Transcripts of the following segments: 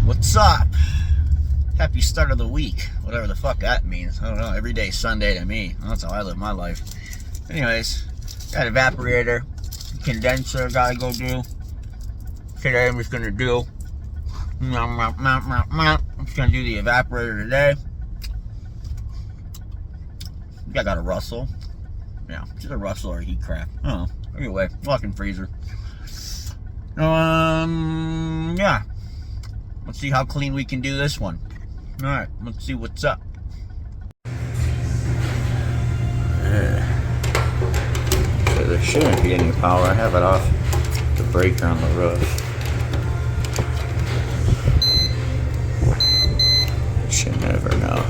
What's up? Happy start of the week. Whatever the fuck that means. I don't know. Every day Sunday to me. That's how I live my life. Anyways, got evaporator, condenser gotta go do. Today I'm just gonna do. I'm just gonna do the evaporator today. I got a Russell. Yeah, just a Russell or a heat craft. I don't know. Anyway, walk-in freezer. Yeah. Let's see how clean we can do this one. Alright, let's see what's up. So there shouldn't be any power. I have it off the breaker on the roof. You should never know.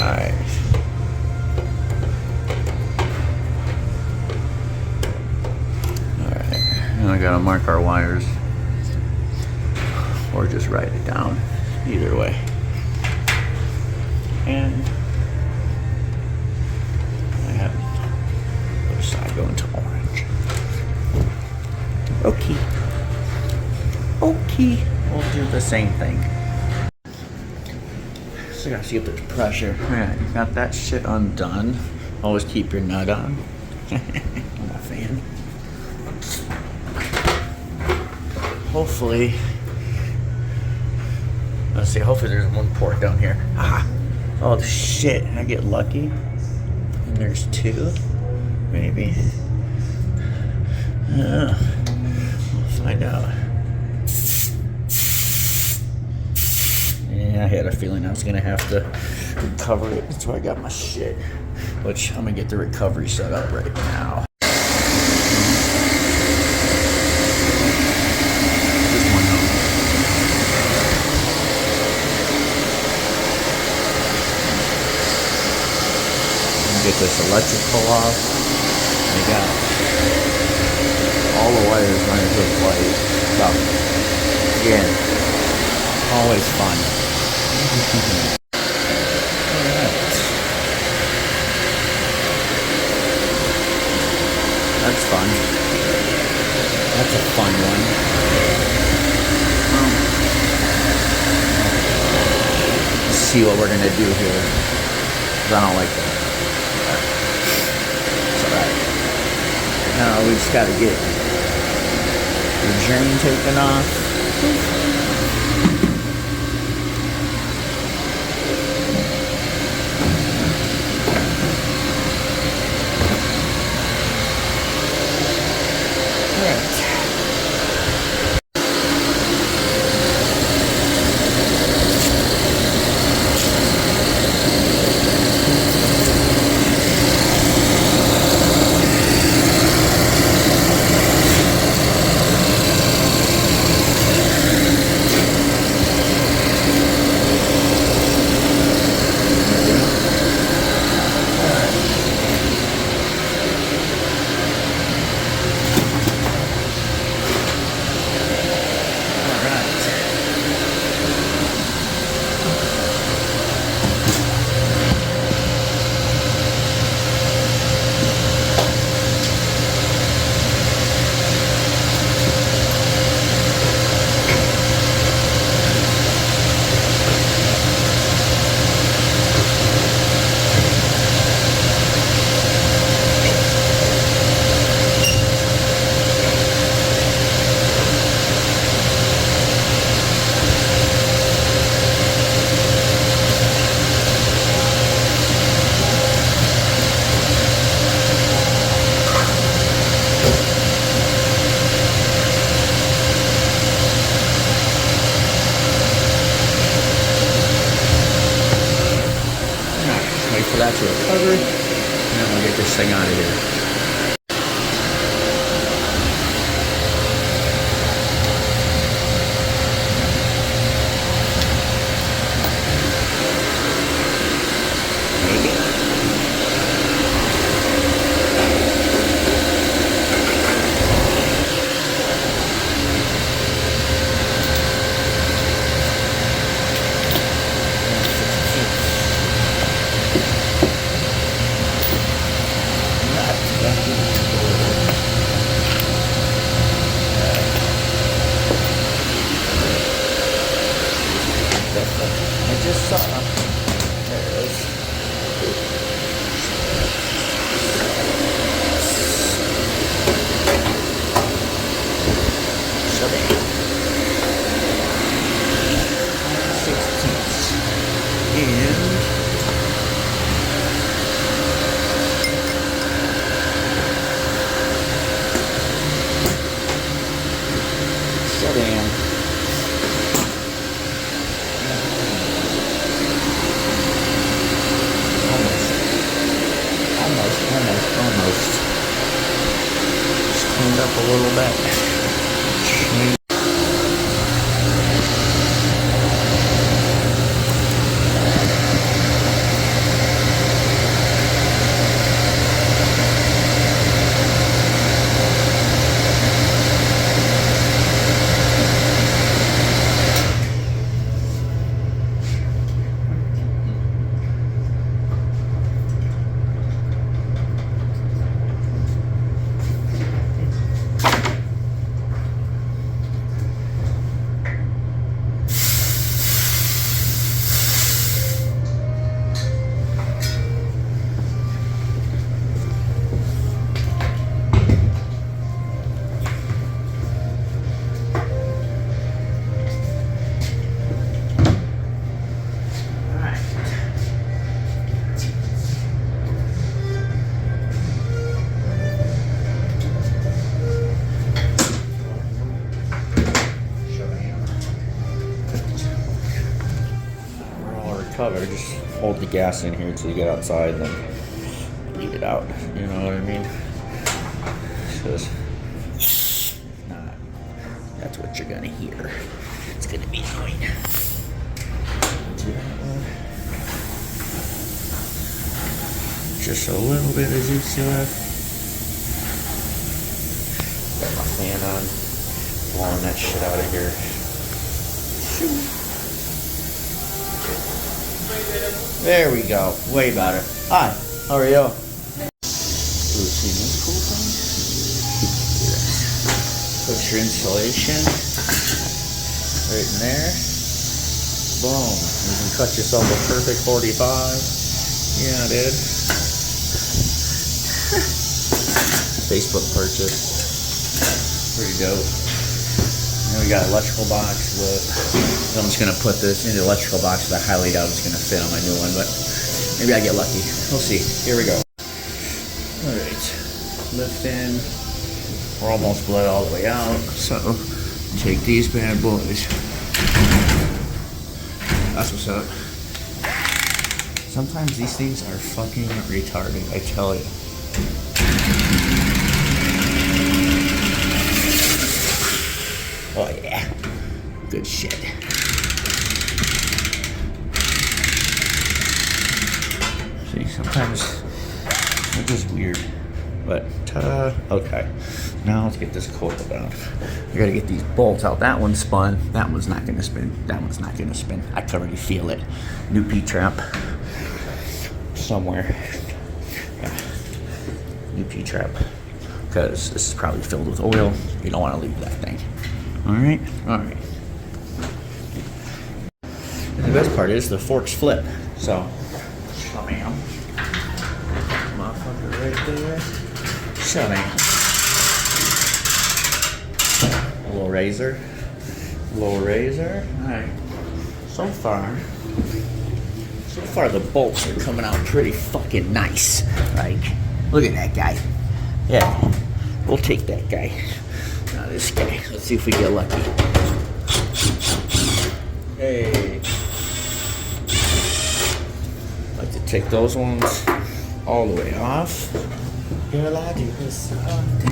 Alright. I gotta mark our wires or just write it down, either way. And I have the other side going to orange. Okay, we'll do the same thing. So I gotta see if there's pressure. Alright, got that shit undone. Always keep your nut on. I'm a fan. Hopefully, let's see, hopefully there's one port down here. Oh shit, I get lucky. And there's two, maybe. We'll find out. Yeah, I had a feeling I was gonna have to recover it. That's why I got my shit. Which, I'm gonna get the recovery set up right now. Get this electrical off. I got all the wires running to the light. So, again, always fun. Alright. That's fun. That's a fun one. Let's see what we're gonna do here. 'Cause I don't like that. Now we just gotta get the drain taken off. For that to recover, and then we'll get this thing out of here. a little bit. Cover, just hold the gas in here until you get outside and then leave it out. You know what I mean? Because that's what you're gonna hear. It's gonna be annoying. Just a little bit of juice left. Got my fan on, blowing that shit out of here. Shoot. There we go. Way better. Hi. How are you? See this cool thing? Push your insulation right in there. Boom. You can cut yourself a perfect 45. Yeah, dude. Facebook purchase. Pretty dope. And we got electrical box with, I'm just gonna put this in the electrical box because I highly doubt it's gonna fit on my new one, but maybe I get lucky. We'll see. Here we go. All right, lift in. We're almost bled all the way out, so take these bad boys. That's what's up. Sometimes these things are fucking retarded, I tell you. Oh yeah, good shit. See, sometimes it's just weird, but ta-da, okay. Now let's get this coil down. I gotta get these bolts out. That one spun, that one's not gonna spin, that one's not gonna spin. I can already feel it. New P-trap somewhere. Yeah. New P-trap, because this is probably filled with oil. You don't wanna leave that thing. All right. And the best part is the forks flip. So, bam, motherfucker right there. Shoving. A little razor. All right. So far the bolts are coming out pretty fucking nice. Like, look at that guy. Yeah, we'll take that guy. Now this guy. Let's see if we get lucky. Hey. Like to take those ones all the way off. Girl, I do this often.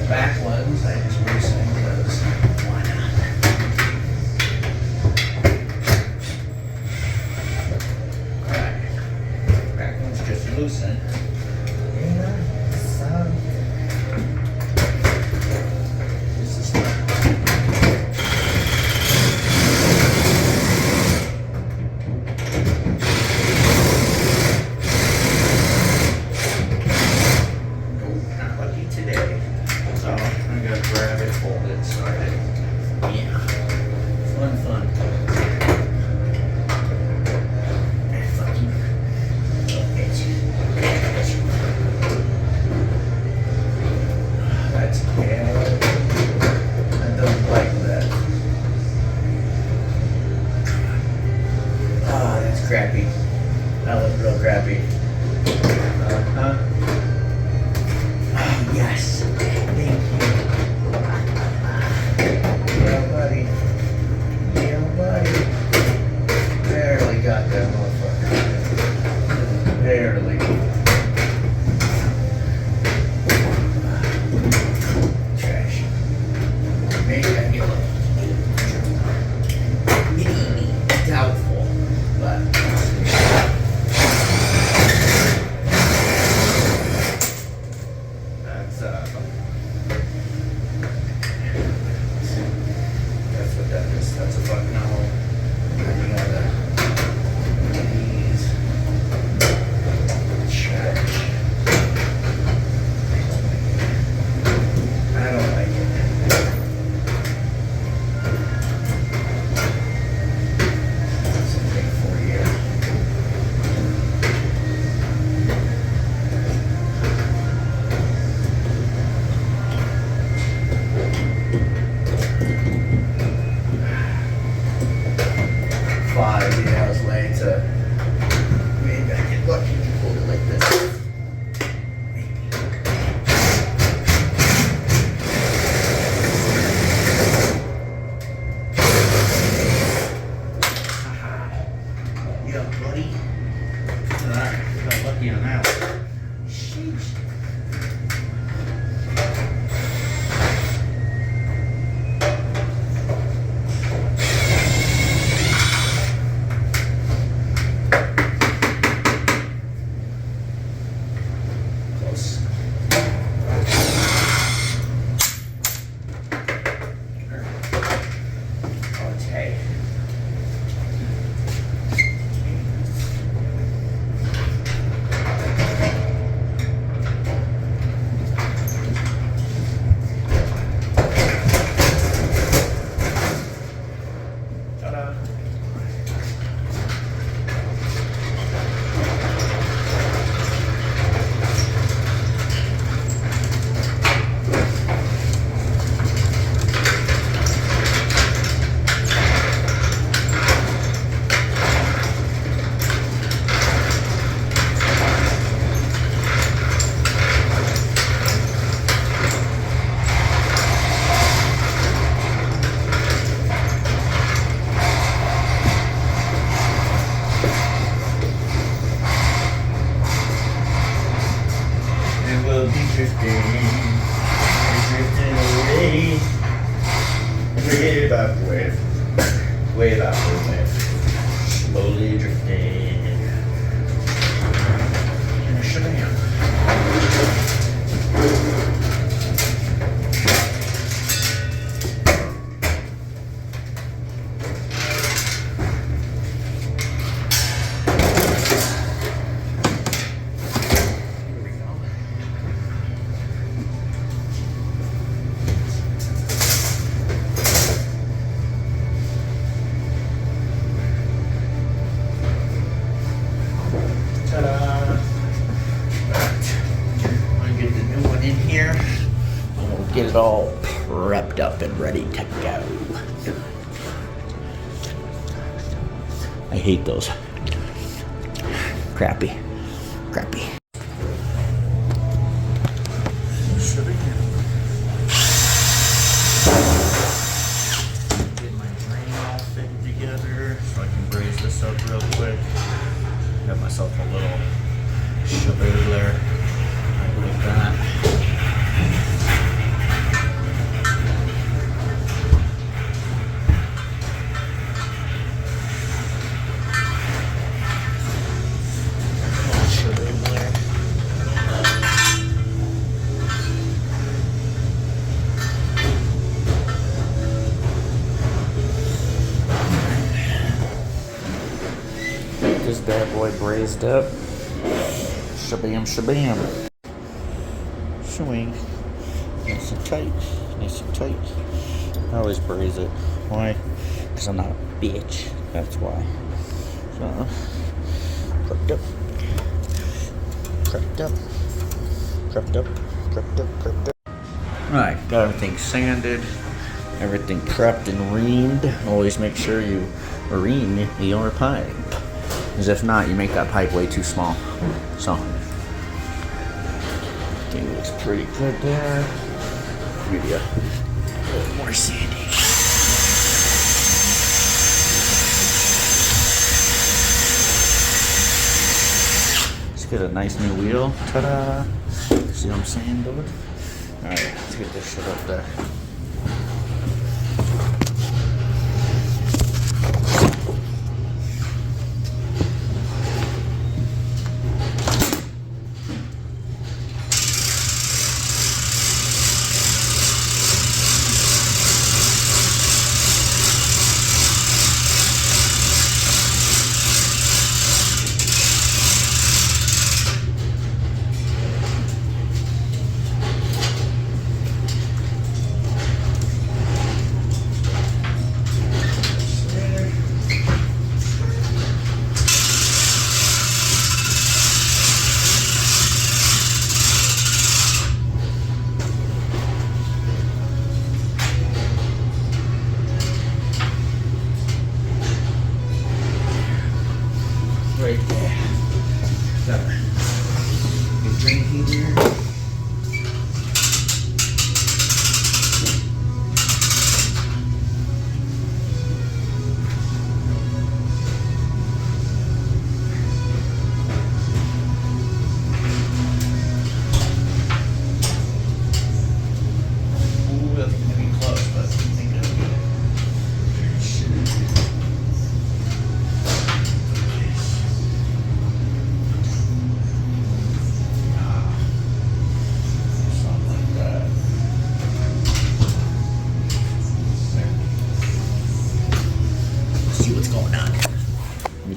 Back ones, I just loosen because why not? Alright. Back ones just loosen. Crappy. That was real crappy. Oh, yes. Thank you. Yeah, buddy. Barely got that motherfucker. Barely. away. Way back way. Slowly drifting. Finish it again. Get it all prepped up and ready to go. I hate those. Crappy. Get my drain all fitted together so I can braze this up real quick. Got myself a little shoveler like that. This bad boy brazed up. Shabam, shabam. Swing. Nice and tight. Nice and tight. I always braze it. Why? Because I'm not a bitch. That's why. So, prepped up. Prepped up. Prepped up. Prepped up. Prepped up. Alright, got everything sanded. Everything prepped and reamed. Always make sure you ream your pipe. Because if not, you make that pipe way too small. So, thing looks pretty good there. Maybe a little more sanding. Let's get a nice new wheel. Ta-da! See what I'm saying, dude? Alright, let's get this shit up there. Right there. Got a drain heater. Ooh, that's gonna be close, but I think that'll be it.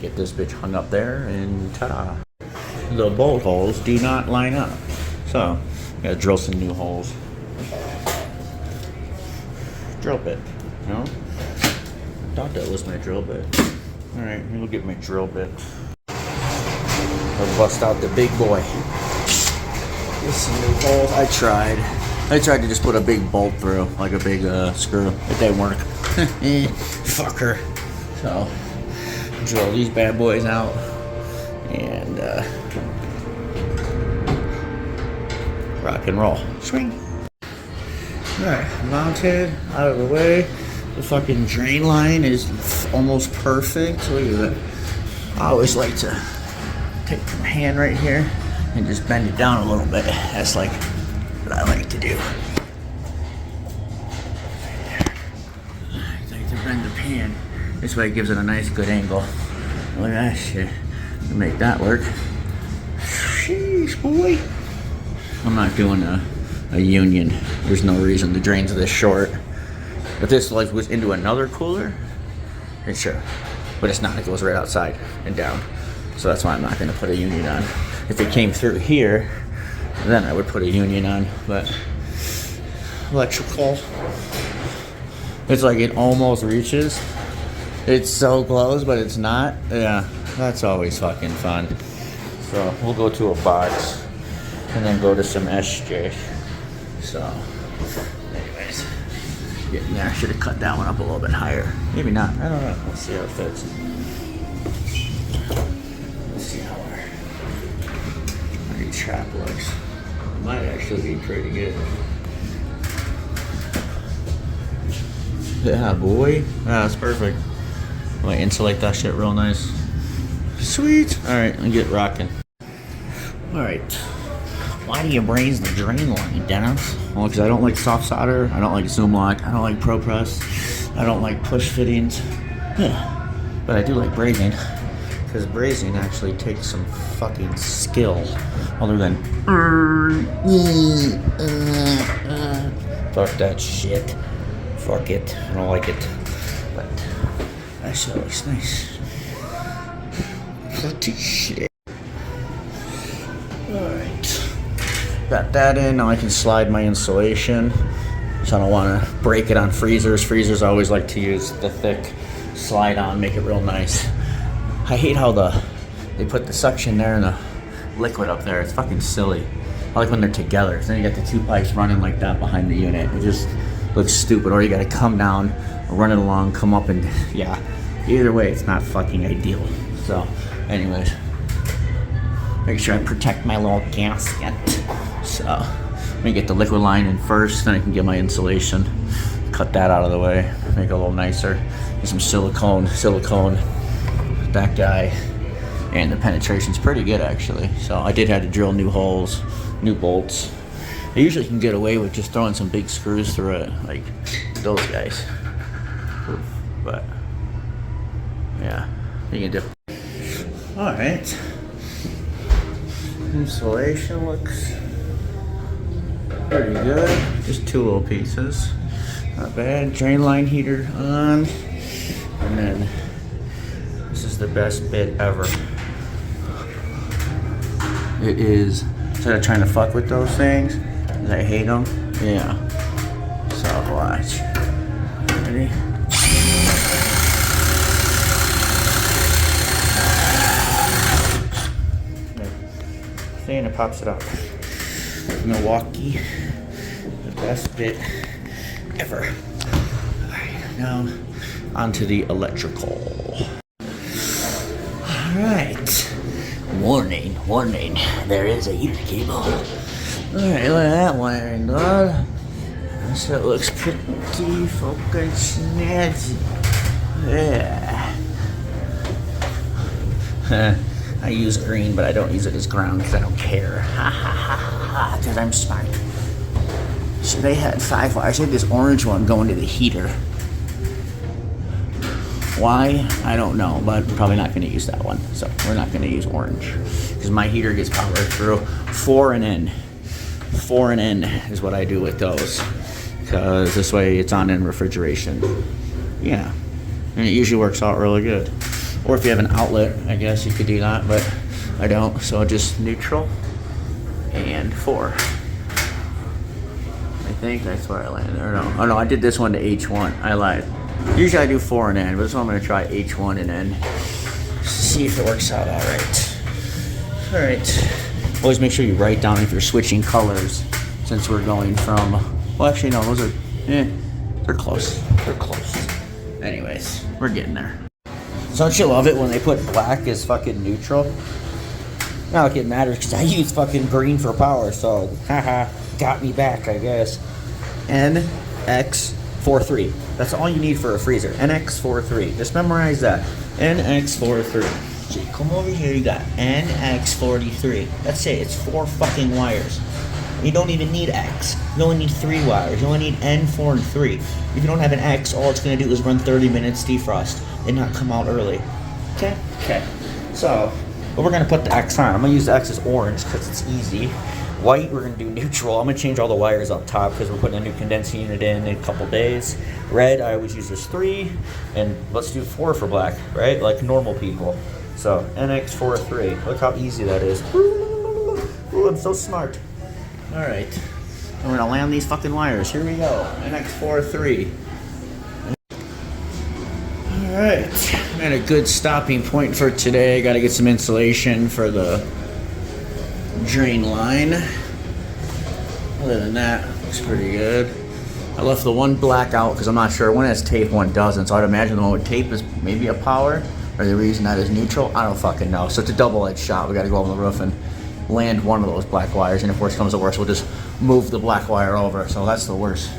Get this bitch hung up there and ta-da. The bolt holes do not line up. So, gotta drill some new holes. Drill bit, you know? Thought that was my drill bit. Alright, we'll get my drill bit. I'll bust out the big boy. Get some new holes. I tried to just put a big bolt through, like a big screw. It didn't work. Fucker. So, drill these bad boys out and rock and roll. Swing. Alright, mounted, out of the way. The fucking drain line is almost perfect. Look at that. I always like to take my hand right here and just bend it down a little bit. That's like what I like to do. And this way it gives it a nice good angle. Look at that shit. Make that work. Sheesh, boy. I'm not doing a union. There's no reason. The drains are this short. If this like was into another cooler, then sure. But it's not. It goes right outside and down. So that's why I'm not going to put a union on. If it came through here, then I would put a union on. But electrical, it's like it almost reaches. It's so close, but it's not. Yeah, that's always fucking fun. So we'll go to a box and then go to some SJ. So, anyways, getting there. I should have cut that one up a little bit higher. Maybe not. I don't know. Let's see how it fits. Let's see how our new trap looks. It might actually be pretty good. Yeah, boy. Yeah, that's perfect. I'm gonna insulate that shit real nice. Sweet. All right, I'll get rocking. All right. Why do you braze the drain line, Dennis? Well, because I don't like soft solder. I don't like zoom lock. I don't like pro press. I don't like push fittings. Yeah. But I do like brazing. Because brazing actually takes some fucking skill. Other than fuck that shit. Fuck it. I don't like it. But that shit looks nice. Pretty shit. Alright. Got that in. Now I can slide my insulation. So I don't want to break it on freezers. Freezers always like to use the thick slide on, make it real nice. I hate how they put the suction there and the liquid up there. It's fucking silly. I like when they're together. Then you got the two pipes running like that behind the unit. It just looks stupid. Or you got to come down, run it along, come up, and yeah. Either way, it's not fucking ideal. So, anyways, make sure I protect my little gasket. So, let me get the liquid line in first, then I can get my insulation. Cut that out of the way, make it a little nicer. Get some silicone, that guy, and the penetration's pretty good actually. So I did have to drill new holes, new bolts. I usually can get away with just throwing some big screws through it, like those guys. But yeah, you can do. All right, insulation looks pretty good. Just two little pieces, not bad. Drain line heater on, and then this is the best bit ever. It is, instead of trying to fuck with those things, because I hate them, yeah. So watch. Ready? And it pops it up. Milwaukee, the best bit ever. Alright, now onto the electrical. Alright. Warning, there is a heater cable. Alright, look at that wiring, dog. So it looks pretty fucking snazzy. Yeah. I use green, but I don't use it as ground because I don't care. Ha ha ha ha, because I'm smart. So they had 5 wires. I had this orange one going to the heater. Why? I don't know, but we're probably not going to use that one. So we're not going to use orange because my heater gets powered through 4 and N. 4 and N is what I do with those because this way it's on in refrigeration. Yeah, and it usually works out really good. Or if you have an outlet, I guess you could do that, but I don't. So just neutral and 4. I think that's where I landed. Or no, oh no, I did this one to H1. I lied. Usually I do 4 and N, but this one I'm gonna try H1 and N. See if it works out all right. All right. Always make sure you write down if you're switching colors, since we're going from. Well, actually no, those are. They're close. They're close. Anyways, we're getting there. Don't you love it when they put black as fucking neutral? Not like it matters because I use fucking green for power, so haha, got me back, I guess. NX43. That's all you need for a freezer. NX43. Just memorize that. NX43. So you come over here, you got NX43. That's it. It's 4 fucking wires. You don't even need X. You only need 3 wires. You only need N, 4, and 3. If you don't have an X, all it's going to do is run 30 minutes defrost and not come out early. Okay? Okay. So, but we're going to put the X on. I'm going to use the X as orange because it's easy. White, we're going to do neutral. I'm going to change all the wires up top because we're putting a new condensing unit in a couple days. Red, I always use this 3. And let's do 4 for black, right? Like normal people. So, NX43. Look how easy that is. Ooh, I'm so smart. Alright, we're gonna land these fucking wires. Here we go. NX43. Alright, I'm at a good stopping point for today. Gotta get some insulation for the drain line. Other than that, looks pretty good. I left the one black out because I'm not sure. One has tape, one doesn't. So I'd imagine the one with tape is maybe a power. Or the reason that is neutral, I don't fucking know. So it's a double-edged shot. We gotta go on the roof and land one of those black wires, and if worse comes to worse, we'll just move the black wire over. So that's the worst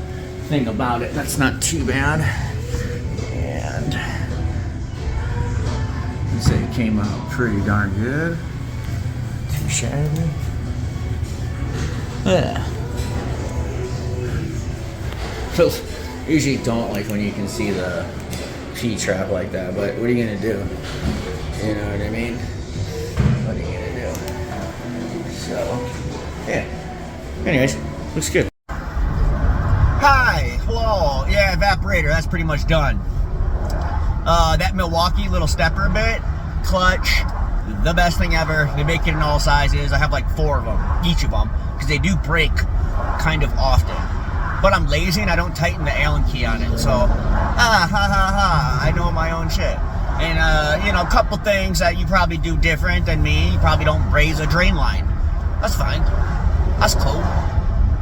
thing about it. That's not too bad. And I'd say it came out pretty darn good. Too shabby. Yeah. So usually don't like when you can see the P-trap like that, but what are you gonna do? You know what I mean? What are you gonna do? So, yeah. Anyways, looks good. Hi, hello. Yeah, evaporator, that's pretty much done. That Milwaukee little stepper bit, clutch, the best thing ever. They make it in all sizes. I have like 4 of them, each of them, because they do break kind of often. But I'm lazy and I don't tighten the Allen key on it, so, I know my own shit. And, you know, a couple things that you probably do different than me. You probably don't raise a drain line. That's fine. That's cool.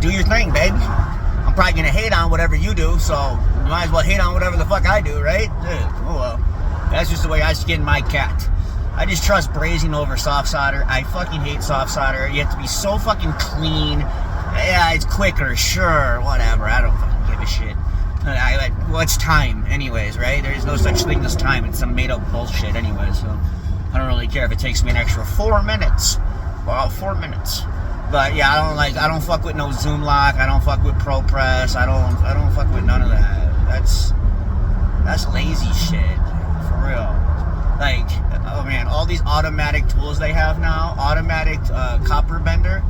Do your thing, baby. I'm probably gonna hate on whatever you do, so you might as well hate on whatever the fuck I do, right? Oh well. That's just the way I skin my cat. I just trust brazing over soft solder. I fucking hate soft solder. You have to be so fucking clean. Yeah, it's quicker, sure, whatever. I don't fucking give a shit. Well, it's time, anyways, right? There's no such thing as time. It's some made-up bullshit, anyway. So I don't really care if it takes me an extra 4 minutes. Well, 4 minutes. But yeah, I don't fuck with no Zoom lock. I don't fuck with ProPress. I don't fuck with none of that. That's lazy shit, for real. Like, oh man, all these automatic tools they have now, automatic copper bender.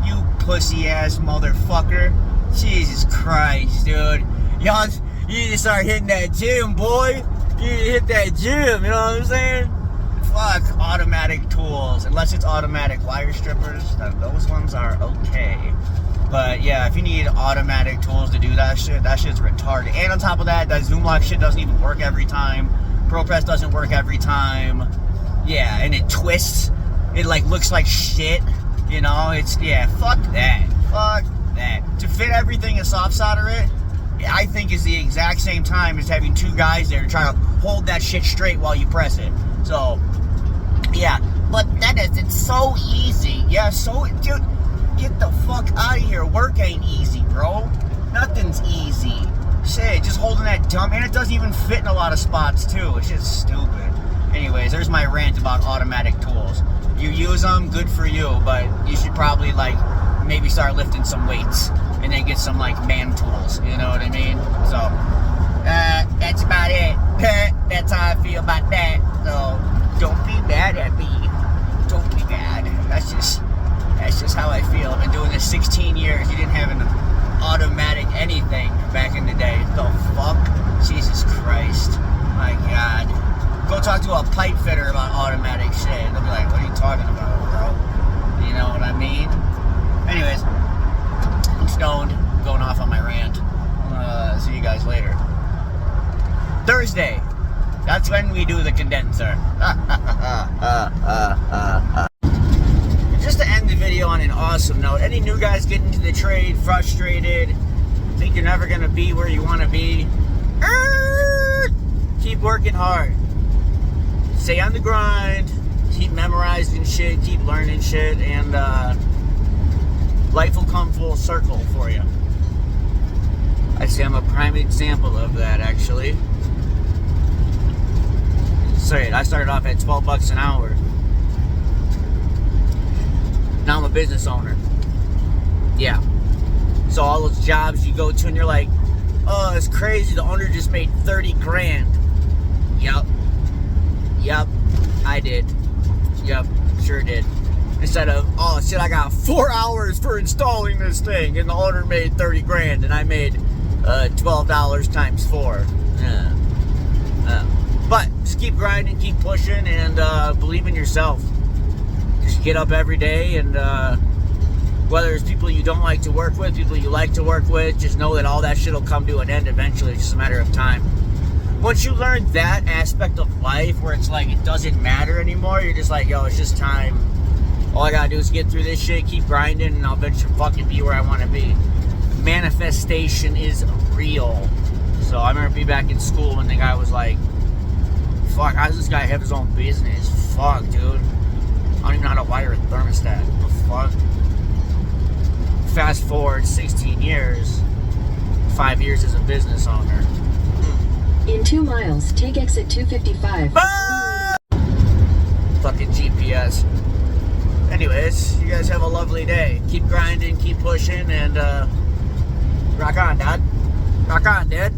You pussy ass motherfucker. Jesus Christ, dude. Y'all, you need to start hitting that gym, boy. You need to hit that gym, you know what I'm saying? Fuck automatic tools. Unless it's automatic wire strippers, those ones are okay. But yeah, if you need automatic tools to do that shit's retarded. And on top of that, that Zoom lock shit doesn't even work every time. ProPress doesn't work every time. Yeah, and it twists. It like looks like shit. You know, it's, yeah, fuck that. Fuck that. To fit everything and soft solder it, I think is the exact same time as having 2 guys there to try to hold that shit straight while you press it. So, yeah. But it's so easy. Yeah, so, dude, get the fuck out of here. Work ain't easy, bro. Nothing's easy. Shit, just holding that dumb, and it doesn't even fit in a lot of spots, too. It's just stupid. Anyways, there's my rant about automatic tools. You use them, good for you, but you should probably, like, maybe start lifting some weights and then get some, like, man tools, you know what I mean? So, that's about it. That's how I feel about that. So, don't be mad at me. Don't be mad. That's just how I feel. I've been doing this 16 years. You didn't have an automatic anything back in the day. The fuck? Jesus Christ. My God. Go talk to a pipe fitter about automatic shit. They'll be like, what are you talking about, bro? You know what I mean? Anyways, I'm stoned. I'm going off on my rant. See you guys later. Thursday. That's when we do the condenser. Just to end the video on an awesome note, any new guys getting into the trade, frustrated, think you're never going to be where you want to be, keep working hard. Stay on the grind, keep memorizing shit, keep learning shit, and life will come full circle for you. I'd say I'm a prime example of that, actually. Say it, I started off at 12 bucks an hour. Now I'm a business owner. Yeah. So all those jobs you go to and you're like, oh, it's crazy, the owner just made 30 grand. Yep, I did. Yep, sure did. Instead of, oh shit, I got 4 hours for installing this thing and the owner made 30 grand and I made $12 times 4. But just keep grinding, keep pushing, and believe in yourself. Just get up every day, and whether it's people you don't like to work with, people you like to work with, just know that all that shit will come to an end eventually. It's just a matter of time. Once you learn that aspect of life where it's like it doesn't matter anymore, you're just like, yo, it's just time. All I gotta do is get through this shit, keep grinding, and I'll eventually fucking be where I want to be. Manifestation is real. So I remember being back in school when the guy was like, fuck, how does this guy have his own business? Fuck, dude. I don't even know how to wire a thermostat. What the fuck? Fast forward 16 years, 5 years as a business owner. In 2 miles, take exit 255. Fucking GPS. Anyways, you guys have a lovely day. Keep grinding, keep pushing, and rock on, Dad. Rock on, Dad.